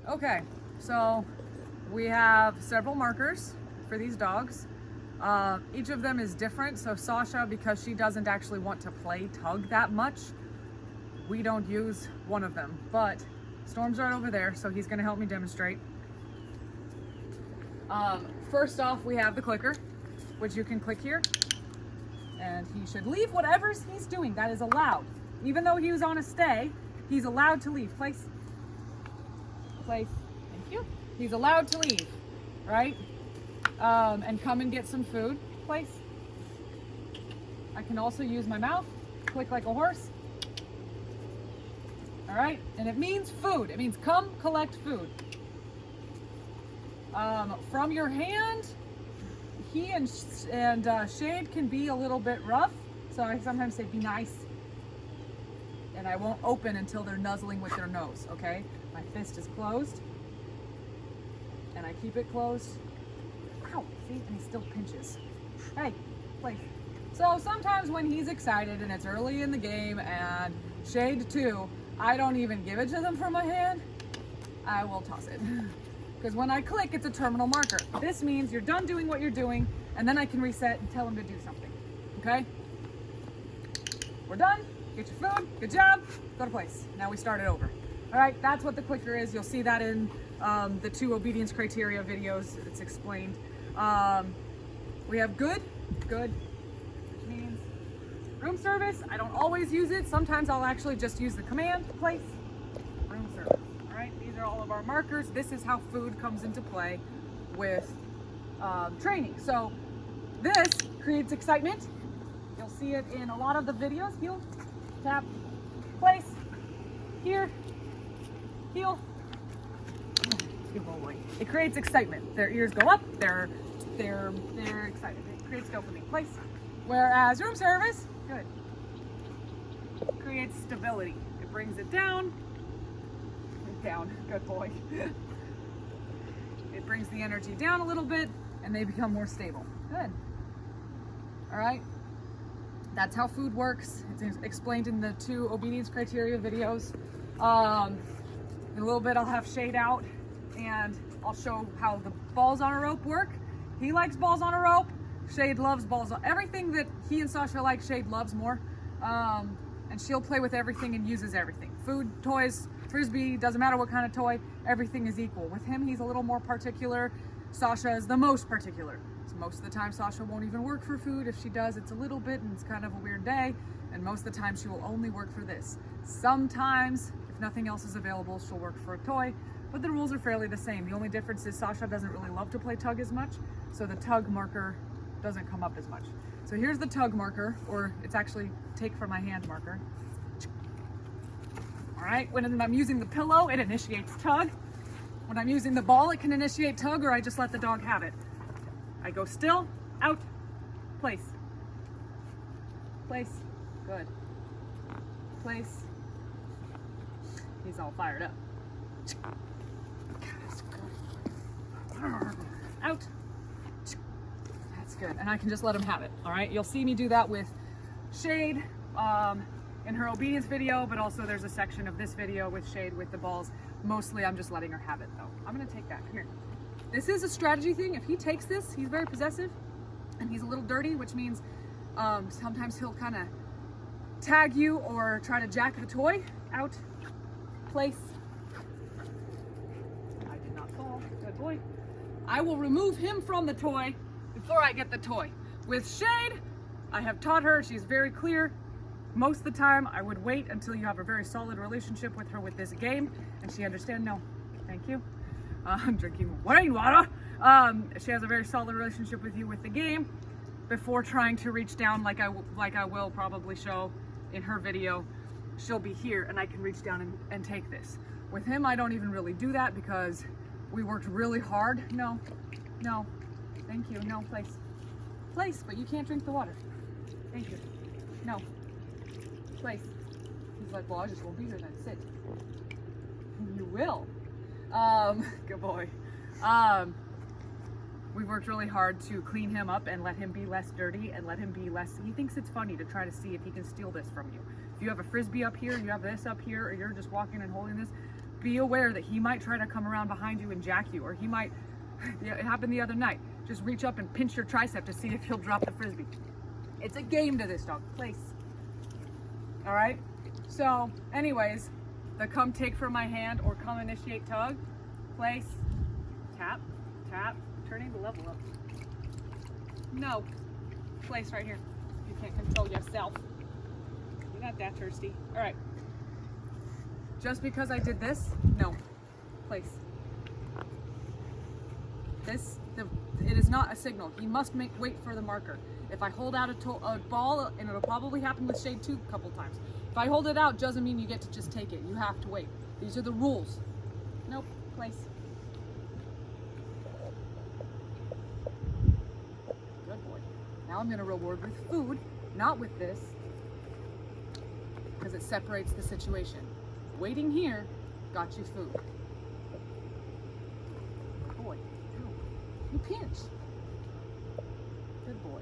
Okay, so we have several markers for these dogs. Each of them is different. So Sasha, because she doesn't actually want to play tug that much, we don't use one of them. But Storm's right over there, so he's gonna help me demonstrate. First off, we have the clicker, which you can click here, and he should leave whatever he's doing. That is allowed. Even though he was on a stay, he's allowed to leave. Place. Thank you. He's allowed to leave, right? And come and get some food. Place. I can also use my mouth, click like a horse. All right, and it means food. It means come collect food. From your hand, he and Shade can be a little bit rough, so I sometimes say be nice. And I won't open until they're nuzzling with their nose, okay? My fist is closed, and I keep it closed. Ow, see, and he still pinches. Hey, place. So sometimes when he's excited and it's early in the game, and Shade too, I don't even give it to them from my hand. I will toss it. Because when I click, it's a terminal marker. This means you're done doing what you're doing, and then I can reset and tell him to do something, okay? We're done. Get your food, good job, go to place. Now we start it over. All right, that's what the clicker is. You'll see that in the 2 obedience criteria videos. It's explained. We have good, which means room service. I don't always use it. Sometimes I'll actually just use the command, place, room service. All right, these are all of our markers. This is how food comes into play with training. So this creates excitement. You'll see it in a lot of the videos. Heel, tap, place, here, heel. Good boy. It creates excitement. Their ears go up. They're excited. It creates dopamine. Place. Whereas room service, good, creates stability. It brings it down. Down. Good boy. It brings the energy down a little bit, and they become more stable. Good. All right. That's how food works. It's explained in the 2 obedience criteria videos. In a little bit, I'll have Shade out, and I'll show how the balls on a rope work. He likes balls on a rope. Shade loves balls on everything that he and Sasha like. Shade loves more, and she'll play with everything and uses everything. Food, toys, frisbee, doesn't matter what kind of toy. Everything is equal. With him, he's a little more particular. Sasha is the most particular. Most of the time Sasha won't even work for food. If she does, it's a little bit and it's kind of a weird day. And most of the time she will only work for this. Sometimes, if nothing else is available, she'll work for a toy, but the rules are fairly the same. The only difference is Sasha doesn't really love to play tug as much, so the tug marker doesn't come up as much. So here's the tug marker, or it's actually take from my hand marker. All right, when I'm using the pillow, it initiates tug. When I'm using the ball, it can initiate tug, or I just let the dog have it. I go still, out, place, place, good, place. He's all fired up. Out. That's good, and I can just let him have it, all right? You'll see me do that with Shade in her obedience video, but also there's a section of this video with Shade with the balls. Mostly I'm just letting her have it though. I'm gonna take that, come here. This is a strategy thing. If he takes this, he's very possessive and he's a little dirty, which means sometimes he'll kind of tag you or try to jack the toy. Out, place. I did not fall, good boy. I will remove him from the toy before I get the toy. With Shade, I have taught her, she's very clear. Most of the time, I would wait until you have a very solid relationship with her with this game, and she understands, no, thank you. I'm drinking rainwater. She has a very solid relationship with you with the game before trying to reach down like I will probably show in her video. She'll be here and I can reach down and take this. With him, I don't even really do that because we worked really hard. No, no, thank you, no, place. Place, but you can't drink the water. Thank you, no, place. He's like, well, I just won't be here then, sit. You will. Good boy. We worked really hard to clean him up and let him be less dirty and let him be less, he thinks it's funny to try to see if he can steal this from you. If you have a frisbee up here, you have this up here, or you're just walking and holding this, be aware that he might try to come around behind you and jack you, or he might, it happened the other night, just reach up and pinch your tricep to see if he'll drop the frisbee. It's a game to this dog. Place. All right? So, anyways, the come take from my hand or come initiate tug, place, tap, tap, turning the level up. No, place right here. You can't control yourself. You're not that thirsty. All right. Just because I did this, no, place. This, it is not a signal. He must wait for the marker. If I hold out a ball, and it'll probably happen with Shade too a couple times. If I hold it out, doesn't mean you get to just take it. You have to wait. These are the rules. Nope, place. Good boy. Now I'm gonna reward with food, not with this, because it separates the situation. Waiting here got you food. Good boy. You pinch. Good boy.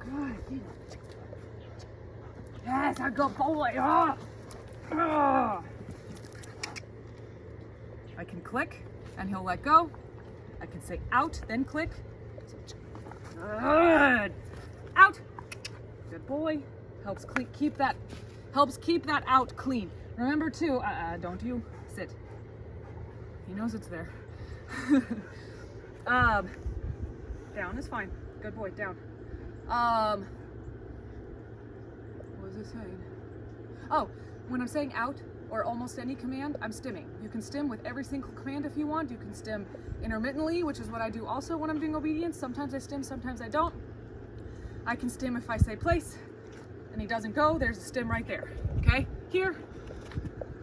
Good. Yes, a good boy. I can click and he'll let go. I can say out, then click. Good. Out. Good boy. Helps keep that out clean. Remember too, don't you sit. He knows it's there. Down is fine. Good boy, down. What was it saying? Oh, when I'm saying out or almost any command, I'm stimming. You can stim with every single command if you want. You can stim intermittently, which is what I do also when I'm doing obedience. Sometimes I stim, sometimes I don't. I can stim if I say place and he doesn't go, there's a stim right there. Okay, here,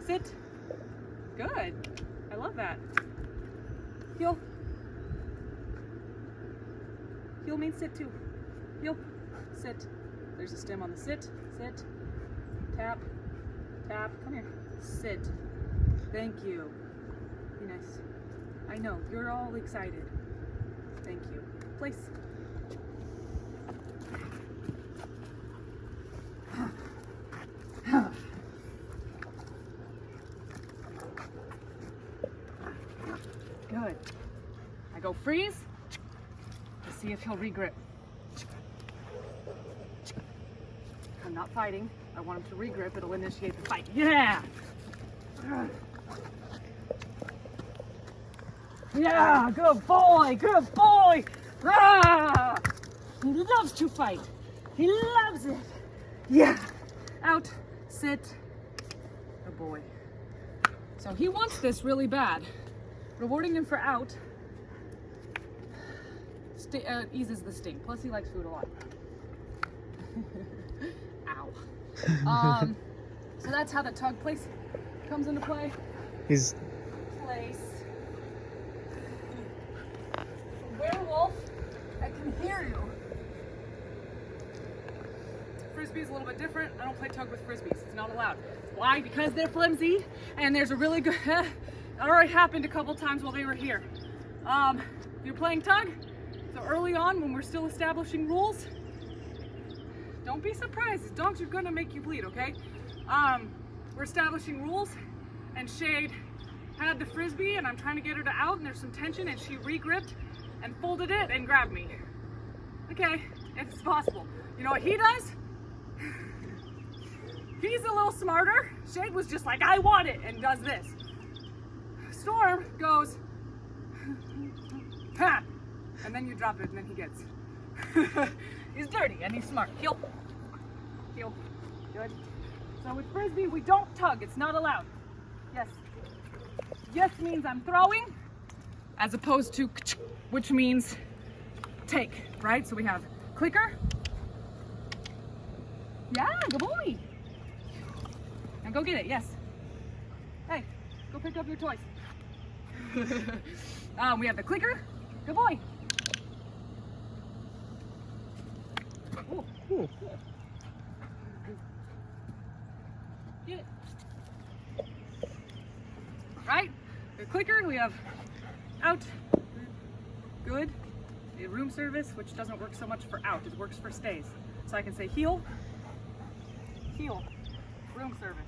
sit. Good, I love that. Heel. Heel means sit too. Heel, sit. There's a stim on the sit, sit, tap, tap, come here, sit. Thank you. Be nice. I know, you're all excited. Thank you. Place. Good. I go freeze to see if he'll regrip. I'm not fighting. I want him to regrip. It'll initiate the fight. Yeah! Yeah, good boy, good boy! Ah! He loves to fight. He loves it. Yeah. Out, sit. Good boy. So he wants this really bad. Rewarding him for out eases the sting. Plus he likes food a lot. Ow. So that's how the tug place comes into play. He's Place. Werewolf, I can hear you. Frisbee's a little bit different. I don't play tug with frisbees. It's not allowed. Why? Because they're flimsy and there's a really good it already happened a couple times while they were here. You're playing tug, so early on when we're still establishing rules, don't be surprised. Dogs are gonna make you bleed, okay? We're establishing rules and Shade had the frisbee and I'm trying to get her to out and there's some tension and she regripped and folded it and grabbed me. Okay, it's possible. You know what he does? He's a little smarter. Shade was just like, I want it, and does this. Storm goes, ha! And then you drop it and then he gets. He's dirty and he's smart. Heel. Heel. Good. So with frisbee, we don't tug. It's not allowed. Yes. Yes means I'm throwing, as opposed to which means take, right? So we have clicker. Yeah, good boy. Now go get it, yes. Hey, go pick up your toys. We have the clicker. Good boy. Ooh. Ooh. Get it. Right? The clicker, we have out, good. A room service, which doesn't work so much for out, it works for stays. So I can say heel, heel, room service,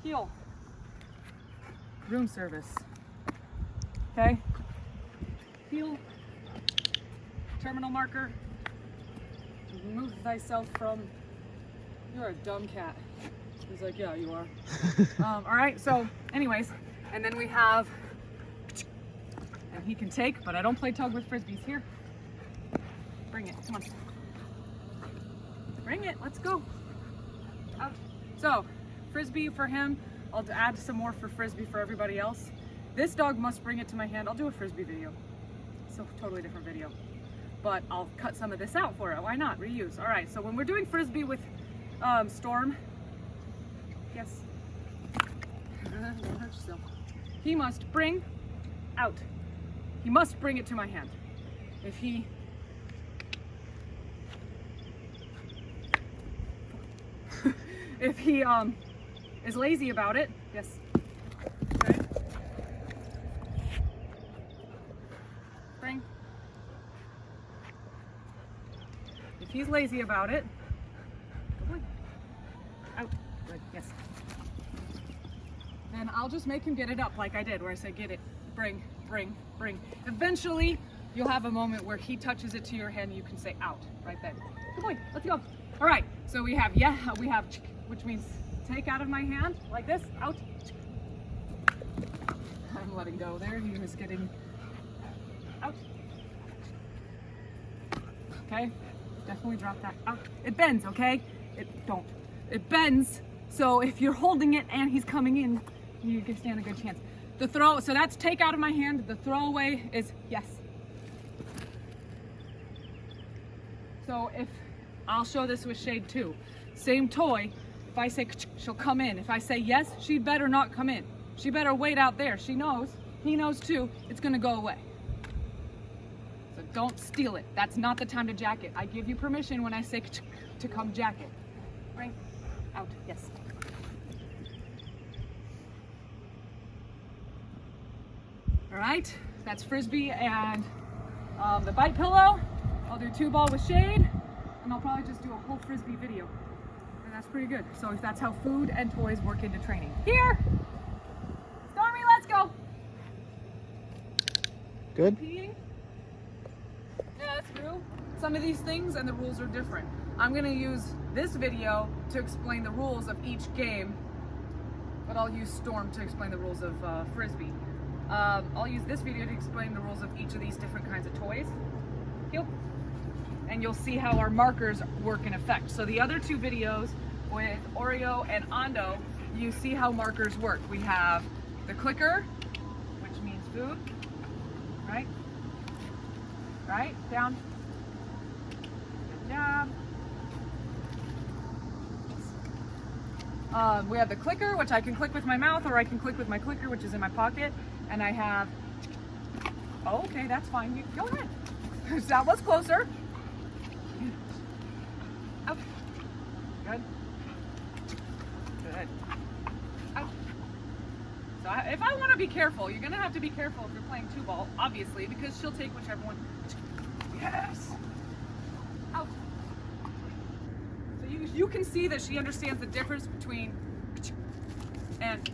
heel, room service. Okay? Heel, terminal marker, remove thyself from, you're a dumb cat. He's like, yeah, you are. All right, so anyways, and then we have, and he can take, but I don't play tug with frisbees. Here, bring it, come on. Bring it, let's go. Out. So, frisbee for him, I'll add some more for frisbee for everybody else. This dog must bring it to my hand. I'll do a frisbee video. It's a totally different video. But I'll cut some of this out for it. Why not? Reuse. All right, so when we're doing frisbee with Storm, yes, don't hurt yourself. He must bring out. He must bring it to my hand. If he if he is lazy about it, yes. Okay. Bring. If he's lazy about it, good boy. Out. Good. Yes. Then I'll just make him get it up like I did, where I say get it, bring, bring, bring. Eventually, you'll have a moment where he touches it to your hand and you can say out right then. Good boy. Let's go. All right. So we have which means take out of my hand like this, out. I'm letting go there. He was getting out. Okay. Definitely drop that out. It bends, okay? It bends. So if you're holding it and he's coming in, you can stand a good chance. The throw, so that's take out of my hand. The throwaway is yes. So if, I'll show this with Shade too. Same toy. If I say she'll come in. If I say yes, she better not come in. She better wait out there. She knows, he knows too, it's gonna go away. So don't steal it. That's not the time to jack it. I give you permission when I say to come jack it. Bring out, yes. All right, that's frisbee and the bite pillow. I'll do 2-ball with Shade, and I'll probably just do a whole frisbee video. And that's pretty good. So if that's how food and toys work into training. Here! Stormy, let's go! Good? Peeing? Yeah, that's true. Some of these things and the rules are different. I'm gonna use this video to explain the rules of each game, but I'll use Storm to explain the rules of frisbee. I'll use this video to explain the rules of each of these different kinds of toys. Heel. And you'll see how our markers work in effect. So the other 2 videos with Oreo and Ando, you see how markers work. We have the clicker, which means food, right? Right, down. Good job. We have the clicker, which I can click with my mouth, or I can click with my clicker, which is in my pocket. And I have, oh, okay, that's fine. Go ahead. That was closer. Out. Good. Good. Out. So if I want to be careful, you're going to have to be careful if you're playing 2-ball, obviously, because she'll take whichever one. Yes. Out. So you can see that she understands the difference between and.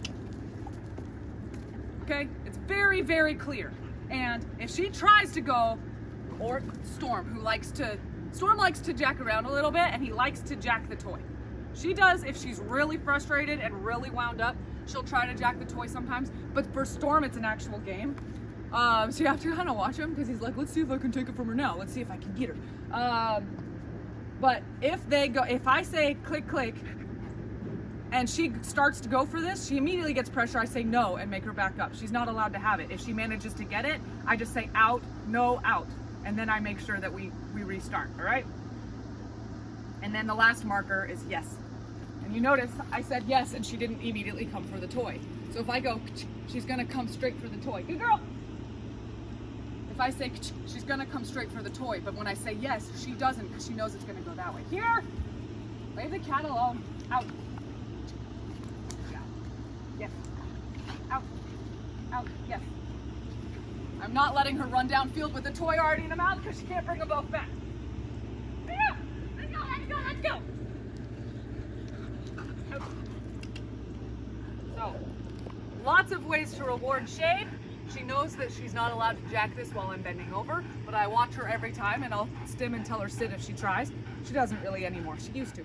Okay? It's very, very clear. And if she tries to go, or Storm likes to jack around a little bit, and he likes to jack the toy. She does if she's really frustrated and really wound up. She'll try to jack the toy sometimes, but for Storm, it's an actual game. So you have to kind of watch him because he's like, let's see if I can take it from her now. Let's see if I can get her. But if I say click, click, and she starts to go for this, she immediately gets pressure. I say no and make her back up. She's not allowed to have it. If she manages to get it, I just say out, no, out. And then I make sure that we restart, all right? And then the last marker is yes. And you notice I said yes and she didn't immediately come for the toy. So if I go, she's gonna come straight for the toy. Good girl. If I say, she's gonna come straight for the toy, but when I say yes, she doesn't because she knows it's gonna go that way. Here, leave the cat alone. Out. Yeah. Yes. Out. Out. Yes. I'm not letting her run downfield with a toy already in her mouth because she can't bring them both back. Yeah, let's go, let's go, let's go. So, lots of ways to reward Shade. She knows that she's not allowed to jack this while I'm bending over, but I watch her every time and I'll stim and tell her sit if she tries. She doesn't really anymore. She used to.